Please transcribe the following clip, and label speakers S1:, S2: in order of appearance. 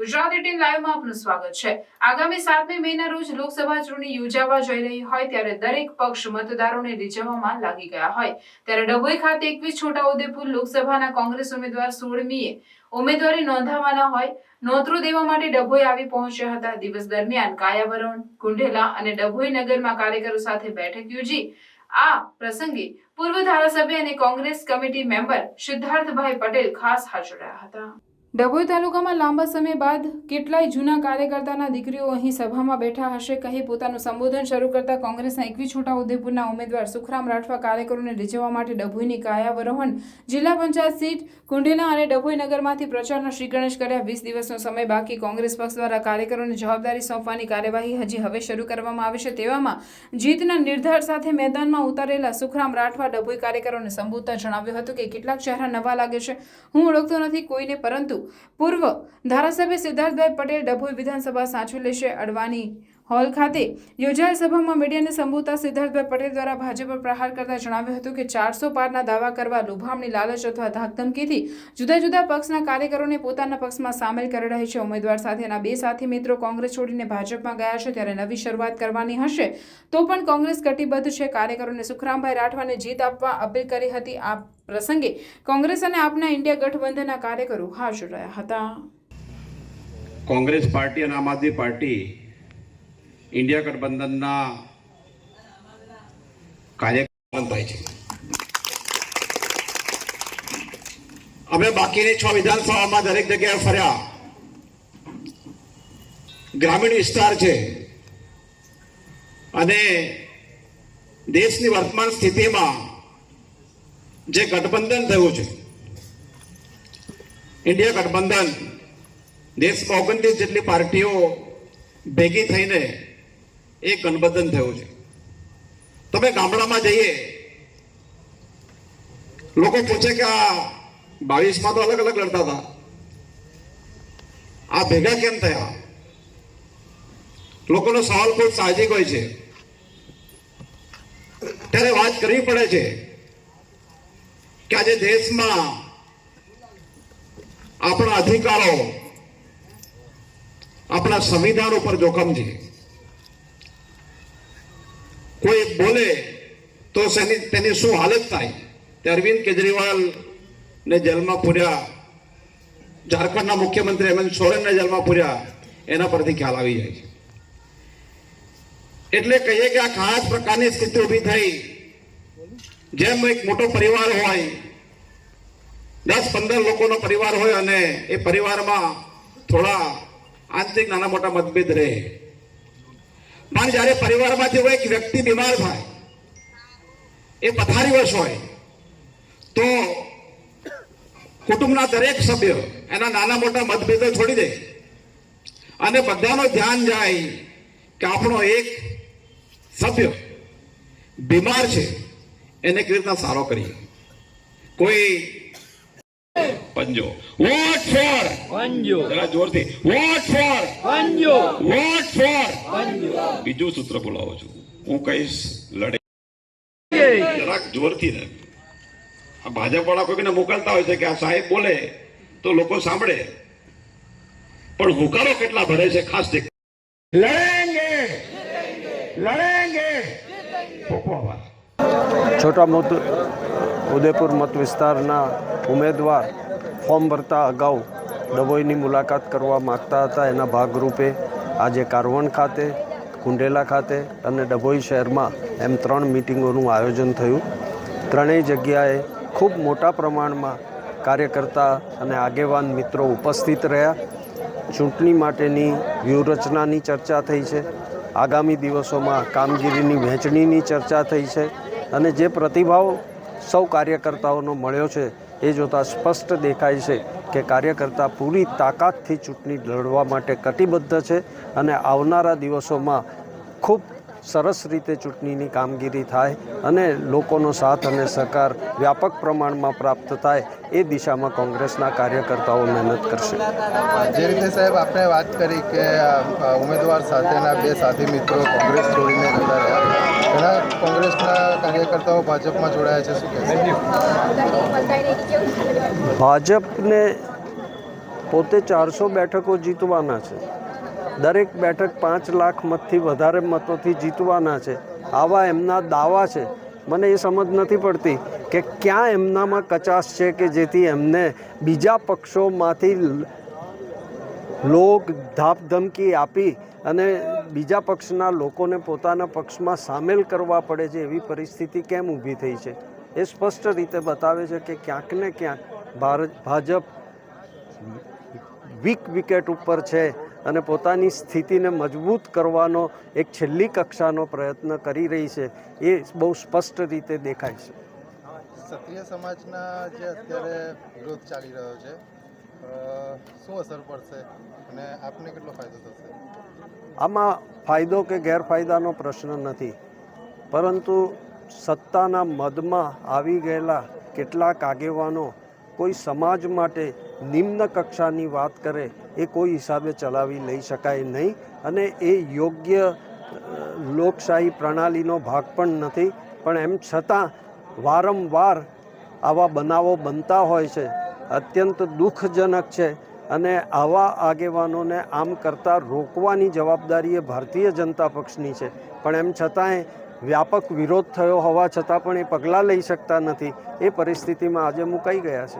S1: ગુજરાત 18 લાઈવમાં આપનું સ્વાગત છે। આગામી 7મી મેના રોજ લોકસભા ચૂંટણી યોજાવા જઈ રહી હોય ત્યારે દરેક પક્ષ મતદારોને રીઝવવામાં લાગી ગયા હોય ત્યારે ડભોઈ ખાતે 21 છોટાઉદેપુર લોકસભાના કોંગ્રેસ ઉમેદવાર 16મીએ ઉમેદવારી નોંધાવવાના હોય નોંધણી દેવા માટે ડભોઈ આવી પહોંચ્યા હતા। દિવસ દરમિયાન કાયાવરણ, કુંઢેલા અને ડભોઈ નગરમાં કાર્યકરો સાથે બેઠક યોજી આ પ્રસંગે પૂર્વ ધારાસભ્ય અને કોંગ્રેસ કમિટી મેમ્બર સિદ્ધાર્થભાઈ પટેલ ખાસ હાજર રહ્યા હતા। ડભોઈ તાલુકામાં લાંબા સમય બાદ કેટલાય જૂના કાર્યકર્તાના દીકરીઓ અહીં સભામાં બેઠા હશે કહી પોતાનું સંબોધન શરૂ કરતા કોંગ્રેસના 21 છોટાઉદેપુરના ઉમેદવાર સુખરામ રાઠવા કાર્યકરોને રીઝવવા માટે ડભોઈની કાયાવરોહણ જિલ્લા પંચાયત સીટ કુંઢેલા અને ડભોઈ નગરમાંથી પ્રચારના શ્રી ગણેશ કર્યા। 20 દિવસનો સમય બાકી કોંગ્રેસ પક્ષ દ્વારા કાર્યકરોને જવાબદારી સોંપવાની કાર્યવાહી હજી હવે શરૂ કરવામાં આવે છે। તેવામાં જીતના નિર્ધાર સાથે મેદાનમાં ઉતારેલા સુખરામ રાઠવા ડભોઈ કાર્યકરોને સંબોધતા જણાવ્યું હતું કે કેટલાક ચહેરા નવા લાગે છે, હું ઓળખતો નથી કોઈને, પરંતુ પૂર્વ ધારાસભ્ય સિદ્ધાર્થભાઈ પટેલ ડભોઈ વિધાનસભા સાચવી લેશે। અડવાની હોલ ખાતે યોજાયેલ સભામાં મીડિયાને સંબોધતા સિદ્ધાર્થભાઈ પટેલ દ્વારા ભાજપ પર પ્રહાર કરતા જણાવ્યું હતું કે 400 પારના દાવા કરવા, લોભામણી, લાલચ અથવા ધાકધમકીથી જુદા જુદા પક્ષના કાર્યકરોને પોતાના પક્ષમાં સામેલ કરી રહી છે। ઉમેદવાર સાથેના 2 સાથી મિત્રો કોંગ્રેસ છોડીને ભાજપમાં ગયા છે ત્યારે નવી શરૂઆત કરવાની હશે તો પણ કોંગ્રેસ કટિબદ્ધ છે। કાર્યકરોને સુખરામભાઈ રાઠવાને જીત આપવા અપીલ કરી હતી। આ પ્રસંગે કોંગ્રેસ અને આપના ઇન્ડિયા ગઠબંધનના કાર્યકરો હાજર રહ્યા હતા।
S2: કોંગ્રેસ પાર્ટી અને આમ આદમી પાર્ટી ઇન્ડિયા ગઠબંધનના કાર્યક્રમ થાય છે। અમે બાકીની 6 વિધાનસભામાં દરેક જગ્યાએ ફર્યા। ગ્રામીણ વિસ્તાર છે અને દેશની વર્તમાન સ્થિતિમાં જે ગઠબંધન થયું છે, ઇન્ડિયા ગઠબંધન, દેશમાં 29 જેટલી પાર્ટીઓ ભેગી થઈને એક ગઠબંધન થયું છે। તમે ગામડામાં જઈએ, લોકો પૂછે કે આ 22માં તો અલગ અલગ લડતા હતા, આ ભેગા કેમ થયા? લોકોનો સવાલ ખૂબ સાહજિક હોય છે। ત્યારે વાત કરવી પડે છે કે આજે દેશમાં આપણા અધિકારો, આપણા સંવિધાન ઉપર જોખમ છે। કોઈ બોલે તો તેની શું હાલત થાય તે અરવિંદ કેજરીવાલ ને જેલમાં પૂર્યા, ઝારખંડના મુખ્યમંત્રી હેમંત સોરેનને જેલમાં પૂર્યા, એના પરથી ખ્યાલ આવી જાય છે। એટલે કહીએ કે આ ખાસ પ્રકારની સ્થિતિ ઊભી થઈ। જેમ એક મોટો પરિવાર હોય, 10-15 લોકોનો પરિવાર હોય અને એ પરિવારમાં થોડા આંતરિક નાના મોટા મતભેદ રહે, પણ જ્યારે પરિવારમાંથી એક વ્યક્તિ બીમાર થાય, એ પથારીવશ હોય, તો કુટુંબના દરેક સભ્ય એના નાના મોટા મતભેદો છોડી દે અને બધાનો ધ્યાન જાય કે આપણો એક સભ્ય બીમાર છે, એને કેવી રીતના સારો કરીએ। કોઈ પંજો, વોટ ફોર પંજો, જરા જોરથી, વોટ ફોર પંજો, વોટ ફોર પંજો। બીજું સૂત્ર બોલાવો છું, હું કહીશ લડે, જરાક જોરથી ને। આ ભાજપ વાળા કોઈને મોકલતા હોય છે કે આ સાહેબ બોલે તો લોકો સાંભળે, પણ હુકારો કેટલા ભરે છે ખાસ દેખ। લડેંગે લડેંગે।
S3: છોટા ઉદેપુર મત વિસ્તારના ઉમેદવાર ફોર્મ ભરતા અગાઉ ડભોઈની મુલાકાત કરવા માગતા હતા। એના ભાગરૂપે આજે કારવણ ખાતે, કુંઢેલા ખાતે અને ડભોઈ શહેરમાં એમ 3 મિટિંગોનું આયોજન થયું। ત્રણેય જગ્યાએ ખૂબ મોટા પ્રમાણમાં કાર્યકર્તા અને આગેવાન મિત્રો ઉપસ્થિત રહ્યા। ચૂંટણી માટેની વ્યૂહરચનાની ચર્ચા થઈ છે, આગામી દિવસોમાં કામગીરીની વહેંચણીની ચર્ચા થઈ છે અને જે પ્રતિભાવ સૌ કાર્યકર્તાઓનો મળ્યો છે એ જોતાં સ્પષ્ટ દેખાય છે કે કાર્યકર્તા પૂરી તાકાતથી ચૂંટણી લડવા માટે કટિબદ્ધ છે અને આવનારા દિવસોમાં ખૂબ સરસ રીતે ચૂંટણીની કામગીરી થાય અને લોકોનો સાથ અને સહકાર વ્યાપક પ્રમાણમાં પ્રાપ્ત થાય એ દિશામાં કોંગ્રેસના કાર્યકર્તાઓ મહેનત કરશે।
S4: જે રીતે સાહેબ આપણે વાત કરી કે ઉમેદવાર સાથેના 2 સાથી મિત્રો કોંગ્રેસ છોડીને જતા રહ્યા, ઘણા કોંગ્રેસના કાર્યકર્તાઓ ભાજપમાં જોડાયા છે, શું કહેશો?
S3: ભાજપને પોતે 400 બેઠકો જીતવાના છે, દરેક બેઠક 5 લાખ મતથી વધારે મતોથી જીતવાના છે, આવા એમના દાવા છે. મને એ સમજ નથી પડતી કે ક્યાં એમનામાં કચાશ છે કે જેથી એમને બીજા પક્ષોમાંથી લોક ધાપધમકી આપી અને બીજા પક્ષના લોકોને પોતાના પક્ષમાં સામેલ કરવા પડે છે. એવી પરિસ્થિતિ કેમ ઊભી થઈ છે એ સ્પષ્ટ રીતે બતાવે છે કે ક્યાંક ને ક્યાંક ભાજપ વીક વિકેટ ઉપર છે અને પોતાની સ્થિતિને મજબૂત કરવાનો એક છેલ્લી કક્ષાનો પ્રયત્ન કરી રહી છે. એ બહુ સ્પષ્ટ રીતે દેખાય છે.
S4: ક્ષત્રિય સમાજના જે અત્યારે વિરોધ ચાલી રહ્યો છે, શું અસર પડશે અને આપને કેટલો ફાયદો થશે?
S3: આમાં ફાયદો કે ગેરફાયદાનો પ્રશ્ન નથી, પરંતુ સત્તાના મદમાં આવી ગયેલા કેટલાક આગેવાનો કોઈ સમાજ માટે નિમ્ન કક્ષાની વાત કરે એ કોઈ હિસાબે ચલાવી લઈ શકાય નહીં અને એ યોગ્ય લોકશાહી પ્રણાલીનો ભાગ પણ નથી. પણ એમ છતાં વારંવાર આવા બનાવો બનતા હોય છે, અત્યંત દુઃખજનક છે અને આવા આગેવાનોને આમ કરતાં રોકવાની જવાબદારી એ ભારતીય જનતા પક્ષની છે. પણ એમ છતાંય વ્યાપક વિરોધ થયો હોવા છતાં પણ એ પગલાં લઈ શકતા નથી. એ પરિસ્થિતિમાં આજે મુકાઈ ગયા છે.